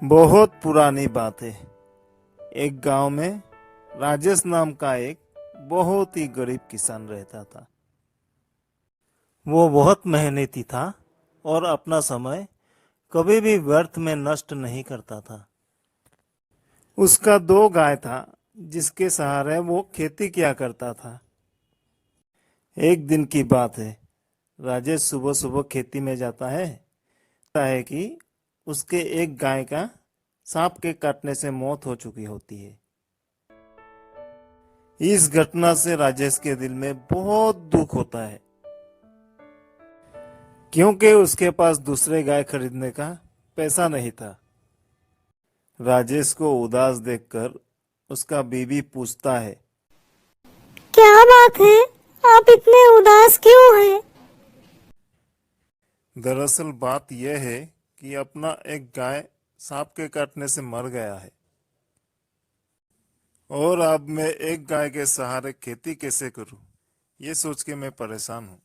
बहुत पुरानी बात है। एक गांव में राजेश नाम का एक बहुत ही गरीब किसान रहता था। वो बहुत मेहनती था और अपना समय कभी भी व्यर्थ में नष्ट नहीं करता था। उसका दो गाय था जिसके सहारे वो खेती किया करता था। एक दिन की बात है, राजेश सुबह सुबह खेती में जाता है। पता है कि उसके एक गाय का सांप के काटने से मौत हो चुकी होती है। इस घटना से राजेश के दिल में बहुत दुख होता है, क्योंकि उसके पास दूसरे गाय खरीदने का पैसा नहीं था। राजेश को उदास देखकर उसका बीवी पूछता है, क्या बात है? आप इतने उदास क्यों हैं? दरअसल बात यह है कि अपना एक गाय सांप के काटने से मर गया है और अब मैं एक गाय के सहारे खेती कैसे करूं, ये सोच के मैं परेशान हूं।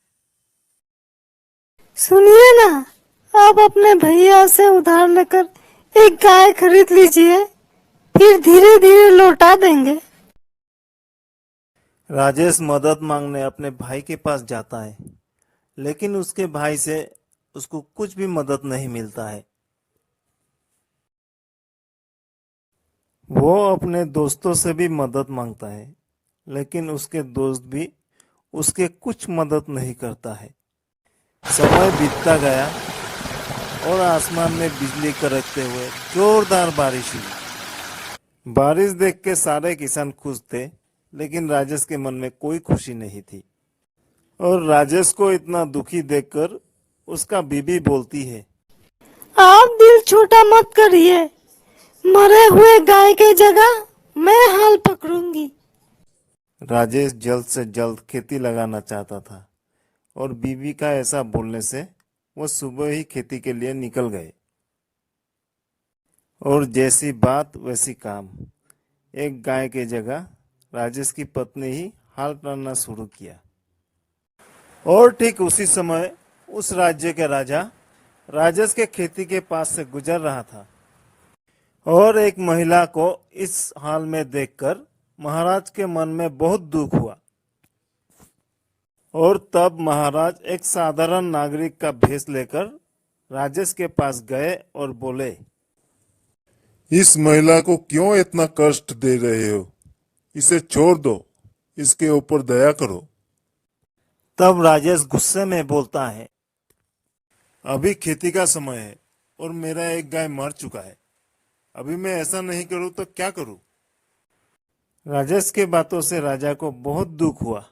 सुनिए ना, आप अपने भैया से उधार लेकर एक गाय खरीद लीजिए, फिर धीरे धीरे लौटा देंगे। राजेश मदद मांगने अपने भाई के पास जाता है, लेकिन उसके भाई से उसको कुछ भी मदद नहीं मिलता है। वो अपने दोस्तों से भी मदद मांगता है, लेकिन उसके दोस्त भी उसके कुछ मदद नहीं करता है। समय बीतता गया और आसमान में बिजली कड़कते हुए जोरदार बारिश हुई। बारिश देख के सारे किसान खुश थे, लेकिन राजेश के मन में कोई खुशी नहीं थी। और राजेश को इतना दुखी देखकर उसका बीबी बोलती है, आप दिल छोटा मत करिए, मरे हुए गाय के जगह मैं हाल पकड़ूंगी। राजेश जल्द से जल्द खेती लगाना चाहता था और बीवी का ऐसा बोलने से वो सुबह ही खेती के लिए निकल गए। और जैसी बात वैसी काम, एक गाय की जगह राजेश की पत्नी ही हाल करना शुरू किया। और ठीक उसी समय उस राज्य के राजा राजेश के खेती के पास से गुजर रहा था और एक महिला को इस हाल में देखकर महाराज के मन में बहुत दुख हुआ। और तब महाराज एक साधारण नागरिक का भेष लेकर राजेश के पास गए और बोले, इस महिला को क्यों इतना कष्ट दे रहे हो? इसे छोड़ दो, इसके ऊपर दया करो। तब राजेश गुस्से में बोलता है, अभी खेती का समय है और मेरा एक गाय मर चुका है। अभी मैं ऐसा नहीं करूं तो क्या करूं? राजेश के बातों से राजा को बहुत दुख हुआ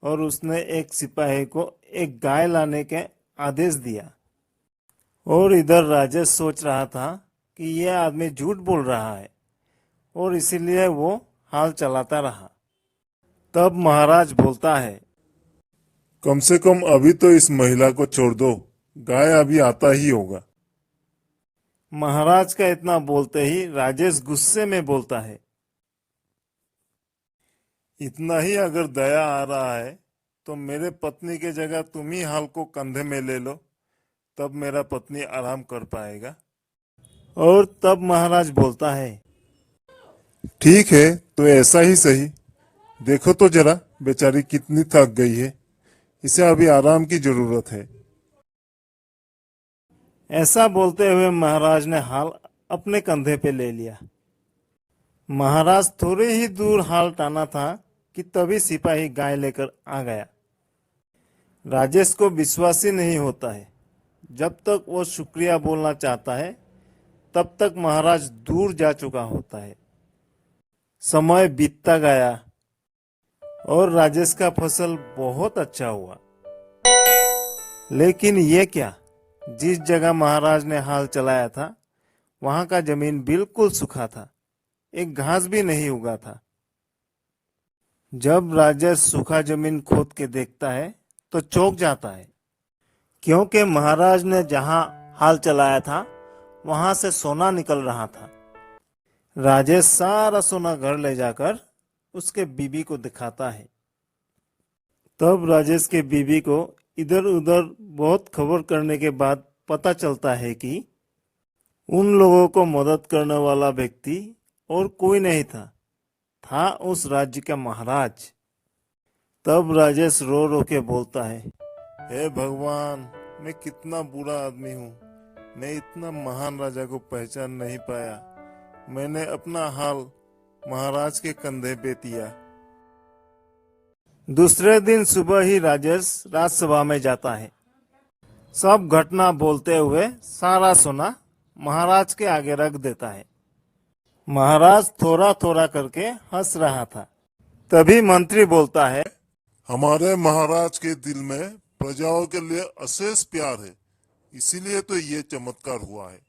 और उसने एक सिपाही को एक गाय लाने के आदेश दिया। और इधर राजेश सोच रहा था कि यह आदमी झूठ बोल रहा है और इसीलिए वो हाल चलाता रहा। तब महाराज बोलता है, कम से कम अभी तो इस महिला को छोड़ दो, गाय अभी आता ही होगा। महाराज का इतना बोलते ही राजेश गुस्से में बोलता है, इतना ही अगर दया आ रहा है तो मेरे पत्नी के जगह तुम ही हाल को कंधे में ले लो, तब मेरा पत्नी आराम कर पाएगा। और तब महाराज बोलता है, ठीक है, तो ऐसा ही सही। देखो तो जरा, बेचारी कितनी थक गई है। इसे अभी आराम की जरूरत है। ऐसा बोलते हुए महाराज ने हाल अपने कंधे पे ले लिया। महाराज थोड़े ही दूर हाल टाना था कि तभी सिपाही गाय लेकर आ गया। राजेश को विश्वास ही नहीं होता है। जब तक वो शुक्रिया बोलना चाहता है, तब तक महाराज दूर जा चुका होता है। समय बीतता गया और राजेश का फसल बहुत अच्छा हुआ। लेकिन ये क्या, जिस जगह महाराज ने हाल चलाया था वहां का जमीन बिल्कुल सूखा था, एक घास भी नहीं उगा था। जब राजेश सूखा जमीन खोद के देखता है तो चौंक जाता है, क्योंकि महाराज ने जहां हाल चलाया था वहां से सोना निकल रहा था। राजेश सारा सोना घर ले जाकर उसके बीबी को दिखाता है। तब राजेश के बीबी को इधर उधर बहुत खबर करने के बाद पता चलता है कि उन लोगों को मदद करने वाला व्यक्ति और कोई नहीं था उस राज्य का महाराज। तब राजेश रो रो के बोलता है, हे भगवान, मैं कितना बुरा आदमी हूँ। मैं इतना महान राजा को पहचान नहीं पाया। मैंने अपना हाल महाराज के कंधे पे दिया। दूसरे दिन सुबह ही राजेश राजसभा में जाता है। सब घटना बोलते हुए सारा सोना महाराज के आगे रख देता है। महाराज थोड़ा थोड़ा करके हंस रहा था। तभी मंत्री बोलता है, हमारे महाराज के दिल में प्रजाओं के लिए अशेष प्यार है, इसीलिए तो ये चमत्कार हुआ है।